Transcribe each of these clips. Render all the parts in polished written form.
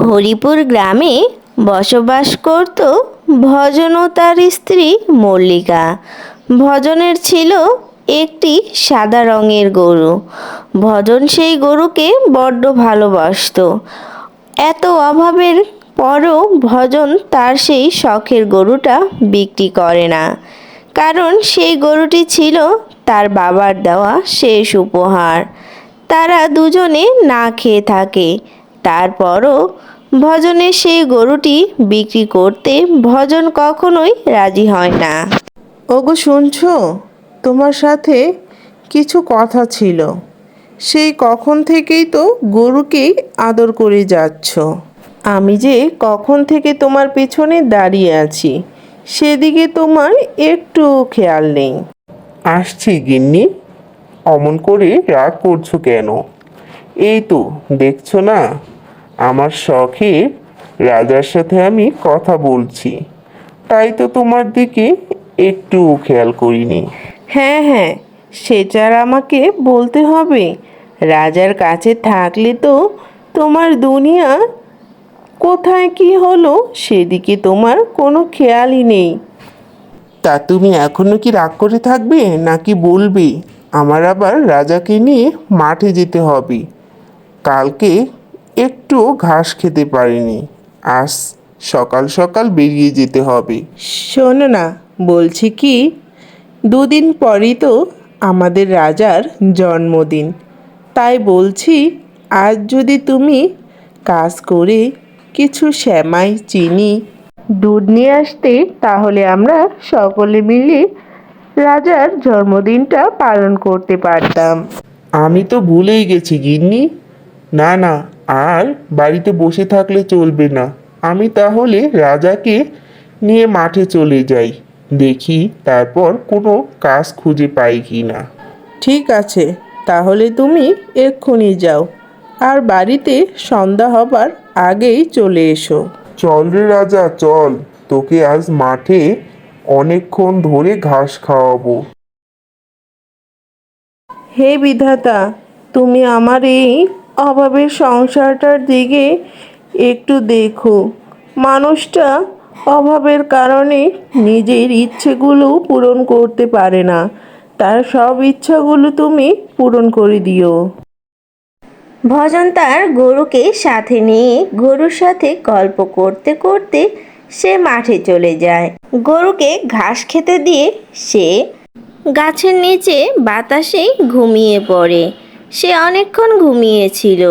হরিপুর গ্রামে বসবাস করত ভজন ও তার স্ত্রী মল্লিকা। ভজনের ছিল একটি সাদা রঙের গরু। ভজন সেই গরুকে বড্ড ভালোবাসতো। এত অভাবের পরও ভজন তার সেই শখের গরুটা বিক্রি করে না, কারণ সেই গরুটি ছিল তার বাবার দেওয়া শেষ উপহার। তারা দুজনে না খেয়ে থাকে। তারপরও ভজনের সেই গরুটি বিক্রি করতে ভজন কখনোই রাজি হয় না। ওগো শুনছো, তোমার সাথে কিছু কথা ছিল। সেই কখন থেকেই তো গরুকেই আদর করে যাচ্ছ। আমি যে কখন থেকে তোমার পেছনে দাঁড়িয়ে আছি, সেদিকে তোমার একটু খেয়াল নেই। আসছি গিন্নি, অমন করে রাগ করছো কেন? এই তো দেখছো না, আমার শখে রাজার সাথে আমি কথা বলছি, তাই তো তোমার দিকে একটু খেয়াল করিনি। হ্যাঁ হ্যাঁ, সেটা আর আমাকে বলতে হবে? রাজার কাছে থাকলে তো তোমার দুনিয়া কোথায় কি হলো সেদিকে তোমার কোনো খেয়ালই নেই। তা তুমি এখনো কি রাগ করে থাকবে নাকি বলবে আমার আবার রাজাকে নিয়ে মাঠে যেতে হবে? কালকে একটু ঘাস খেতে পারিনি, আজ সকাল সকাল বেরিয়ে যেতে হবে। শোনো না, বলছি কি, দুদিন পরই তো আমাদের রাজার জন্মদিন। তাই বলছি, আজ যদি তুমি কাজ করে কিছু সেমাই, চিনি, দুধ নিয়ে আসতে, তাহলে আমরা সকলে মিলে রাজার জন্মদিনটা পালন করতে পারতাম। আমি তো ভুলেই গেছি গিন্নি। না না, আর বাড়িতে বসে থাকলে চলবে না। আমি তাহলে রাজাকে নিয়ে মাঠে চলে যাই, দেখি তারপর কোনো কাজ খুঁজে পাই কি না। ঠিক আছে, তাহলে তুমি এক্ষুনি যাও, আর বাড়িতে সন্ধ্যা হবার আগেই চলে এসো। চল রে রাজা চল, তোকে আজ মাঠে অনেকক্ষণ ধরে ঘাস খাওয়াবো। হে বিধাতা, তুমি আমার এই অভাবের সংসারটার দিকে একটু দেখো। মানুষটা অভাবের কারণে নিজের ইচ্ছেগুলো পূরণ করতে পারে না, তার সব ইচ্ছাগুলো তুমি পূরণ করে দিও। ভজন তার গরুকে সাথে নিয়ে গরুর সাথে গল্প করতে করতে সে মাঠে চলে যায়। গরুকে ঘাস খেতে দিয়ে সে গাছের নিচে বাতাসে ঘুমিয়ে পড়ে। সে অনেকক্ষণ ঘুমিয়েছিল।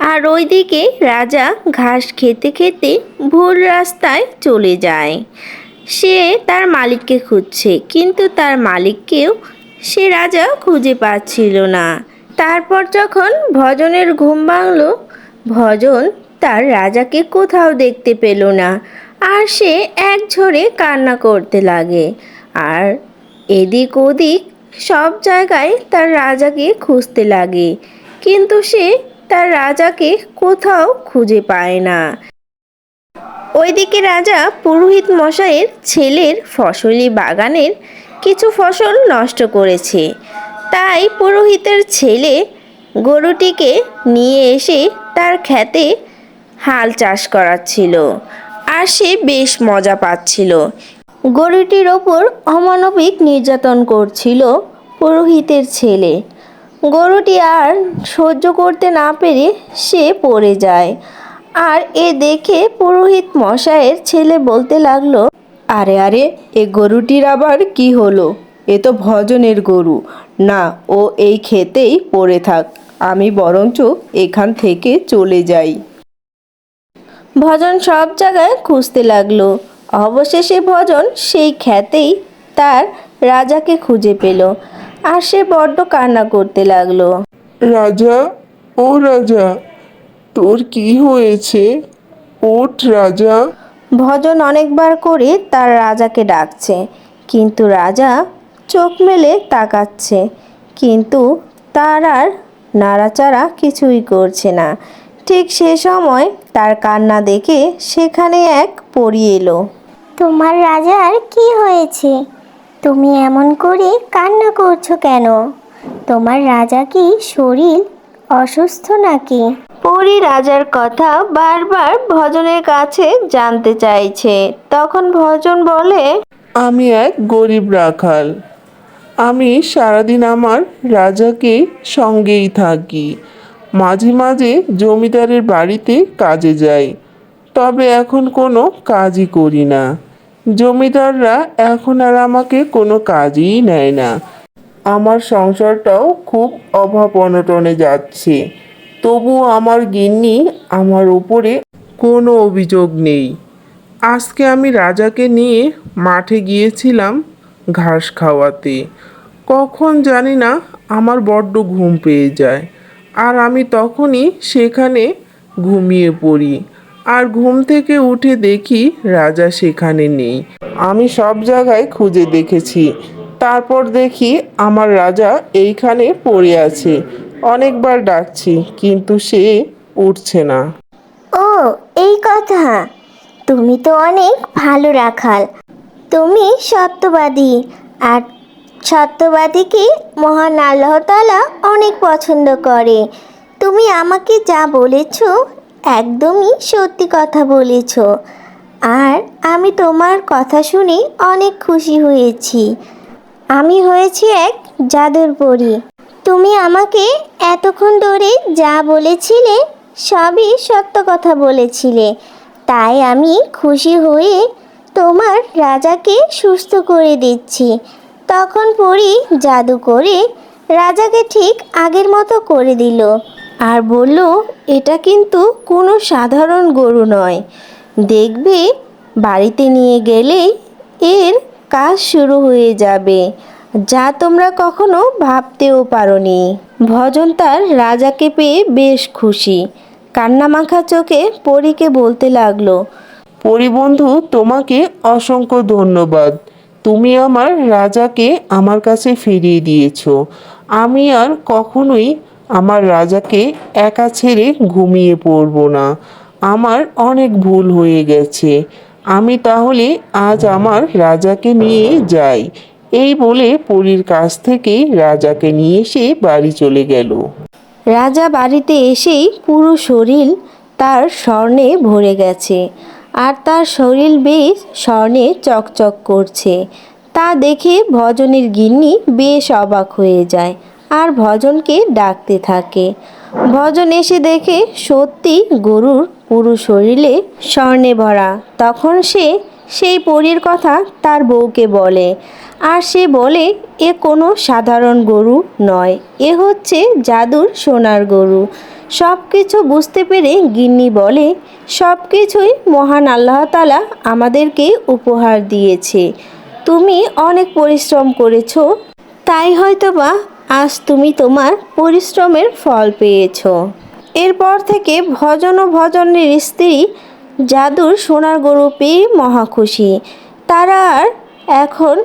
আর ওইদিকে রাজা ঘাস খেতে খেতে ভুল রাস্তায় চলে যায়। সে তার মালিককে খুঁজছে, কিন্তু তার মালিককেও সে রাজা খুঁজে পাচ্ছিল না। তারপর যখন ভজনের ঘুম ভাঙল, ভজন তার রাজাকে কোথাও দেখতে পেল না। আর সে একঝরে কান্না করতে লাগে। আর এদিক ওদিক সব জায়গায় তার রাজাকে খুঁজতে লাগে, কিন্তু সে তার রাজাকে কোথাও খুঁজে পায় না। ওইদিকে রাজা পুরোহিত মশাইয়ের ছেলের ফসলি বাগানের কিছু ফসল নষ্ট করেছে। তাই পুরোহিতের ছেলে গরুটিকে নিয়ে এসে তার ক্ষেতে হাল চাষ করাচ্ছিল। আর সে বেশ মজা পাচ্ছিল। গরুটির ওপর অমানবিক নির্যাতন করছিল পুরোহিতের ছেলে। গরুটি আর সহ্য করতে না পেরে সে পড়ে যায়। আর এ দেখে পুরোহিত মশাইয়ের ছেলে বলতে লাগলো, আরে আরে, এ গরুটির আবার কি হলো? এ তো ভজনের গরু না, ও এই ক্ষেতেই পড়ে থাক, আমি বরঞ্চ এখান থেকে চলে যাই। ভজন সব জায়গায় খুঁজতে লাগলো। অবশেষে ভজন সেই ক্ষেতেই তার রাজাকে খুঁজে পেল। আর সে বড্ড কান্না করতে লাগলো। রাজা, ও রাজা, তোর কি হয়েছে? ওঠ রাজা। ভজন অনেকবার করে তার রাজাকে ডাকছে, কিন্তু রাজা চোখ মেলে তাকাচ্ছে, কিন্তু তার আর নাড়াচাড়া কিছুই করছে না। ঠিক সে সময় তার কান্না দেখে সেখানে এক পরী এলো। তোমার রাজার কি হয়েছে? তুমি এমন করে কান্না করছো কেন? তোমার রাজা কি শরীর অসুস্থ নাকি? পরী রাজার কথা বারবার ভজনের কাছে জানতে চাইছে। তখন ভজন বলে, আমি এক গরিব রাখাল। আমি সারাদিন আমার রাজাকে সঙ্গেই থাকি। মাঝে মাঝে জমিদারের বাড়িতে কাজে যাই, তবে এখন কোনো কাজই করি না। জমিদাররা এখন আর আমাকে কোনো কাজই নেয় না। আমার সংসারটাও খুব অভাব অনটনে যাচ্ছে। তবুও আমার গিন্নি আমার উপরে কোনো অভিযোগ নেই। আজকে আমি রাজাকে নিয়ে মাঠে গিয়েছিলাম ঘাস খাওয়াতে। কখন জানি না আমার বড্ড ঘুম পেয়ে যায়, আর আমি তখনই সেখানে ঘুমিয়ে পড়ি। আর ঘুম থেকে উঠে দেখি রাজা সেখানে নেই। আমি সব জায়গায় খুঁজে দেখেছি, তারপর দেখি আমার রাজা এইখানে পড়ে আছে। অনেকবার ডাকছি কিন্তু সে উঠছে না। ও, এই কথা। তুমি তো অনেক ভালো রাখাল। তুমি সত্যবাদী, আর সত্যবাদীকে মহান আল্লাহ তাআলা অনেক পছন্দ করে। তুমি আমাকে যা বলেছ একদমই সত্যি কথা বলেছ, আর আমি তোমার কথা শুনে অনেক খুশি হয়েছি। আমি হয়েছি এক জাদুর পরী। তুমি আমাকে এতক্ষণ ধরে যা বলেছিলে সবই সত্য কথা বলেছিলে, তাই আমি খুশি হয়ে তোমার রাজাকে সুস্থ করে দিচ্ছি। তখন পরী জাদু করে রাজাকে ঠিক আগের মতো করে দিল, আর বলল, এটা কিন্তু কোনো সাধারণ গরু নয়। দেখবে বাড়িতে নিয়ে গেলেই এর কাজ শুরু হয়ে যাবে, যা তোমরা কখনো ভাবতেও পারোনি। ভজন তার রাজাকে পেয়ে বেশ খুশি। কান্নামাখা চোখে পরীকে বলতে লাগলো, পরিবন্ধু, তোমাকে অসংখ্য ধন্যবাদ। তুমি আমার রাজাকে আমার কাছে ফিরিয়ে দিয়েছো। আমি আর কখনোই আমার রাজাকে একা ছেড়ে ঘুমিয়ে পড়বো না। আমার অনেক ভুল হয়ে গেছে। আমি তাহলে আজ আমার রাজাকে নিয়ে যাই। এই বলে পরীর কাছ থেকে রাজাকে নিয়ে সে বাড়ি চলে গেল। রাজা বাড়িতে এসেই পুরো শরীর তার স্বর্ণে ভরে গেছে, আর তার শরীর বেশ স্বর্ণে চকচক করছে। তা দেখে ভজনের গিন্নি বেশ অবাক হয়ে যায়, আর ভজনকে ডাকতে থাকে। ভজন এসে দেখে সত্যি গরুর পুরো শরীরে স্বর্ণে ভরা। তখন সে সেই পরীর কথা তার বউকে বলে, আর সে বলে, এ কোনো সাধারণ গরু নয়, এ হচ্ছে জাদুর সোনার গরু। সব কিছু বুঝতে পেরে গিন্নি বলে, সব কিছুই মহান আল্লাহ তাআলা আমাদেরকে উপহার দিয়েছে। তুমি অনেক পরিশ্রম করেছো, তাই হয়তোবা আজ তুমি তোমার পরিশ্রমের ফল পেয়েছো। এরপর থেকে ভজন ও ভজনের স্ত্রী জাদুর সোনার গরু পেয়ে মহা খুশি। তারা আর এখন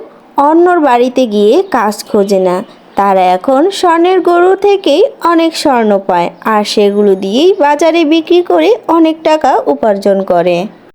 অন্যর বাড়িতে গিয়ে কাজ খোঁজে না। তারা এখন স্বর্ণের গরু থেকেই অনেক স্বর্ণ পায়, আর সেগুলো দিয়েই বাজারে বিক্রি করে অনেক টাকা উপার্জন করে।